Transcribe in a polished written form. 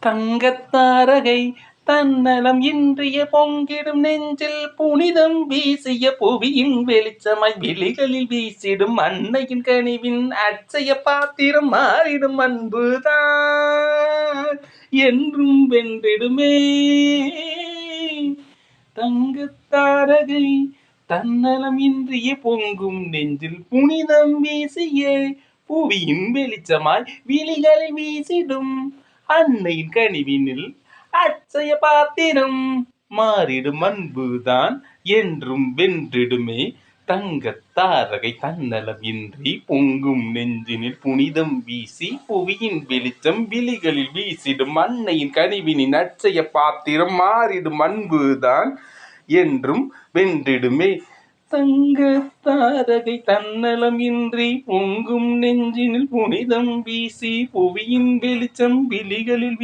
தங்கத்தாரகை தன்னலம் இன்றிய பொங்கிடும் நெஞ்சில் புனிதம் வீசிய புவியின் வெளிச்சமாய் விழிகளில் வீசிடும் அன்னையின் கனிவின் அச்சய பாத்திரம் மாறிடும் அன்புதான் என்றும் வென்றிடுமே. தங்கத்தாரகை தன்னலம் இன்றிய பொங்கும் நெஞ்சில் புனிதம் வீசிய புவியின் வெளிச்சமாய் விழிகளில் வீசிடும் அன்னையின் கனிவினில் அச்சய பாத்திரம் மாறிடும் அன்புதான் என்றும் வென்றிடுமே. தங்கத்தாரகை தன்னலம் இன்றி பொங்கும் நெஞ்சினில் புனிதம் வீசி புவியின் வெளிச்சம் விழிகளில் வீசிடும் அன்னையின் கனிவினின் அச்சய பாத்திரம் மாறிடும் அன்புதான் என்றும் வென்றிடுமே. தங்கத்தாரகை தன்னலம் இன்றி பொங்கும் நெஞ்சினில் புனிதம் வீசி புவியின் வெளிச்சம் விழிகளில்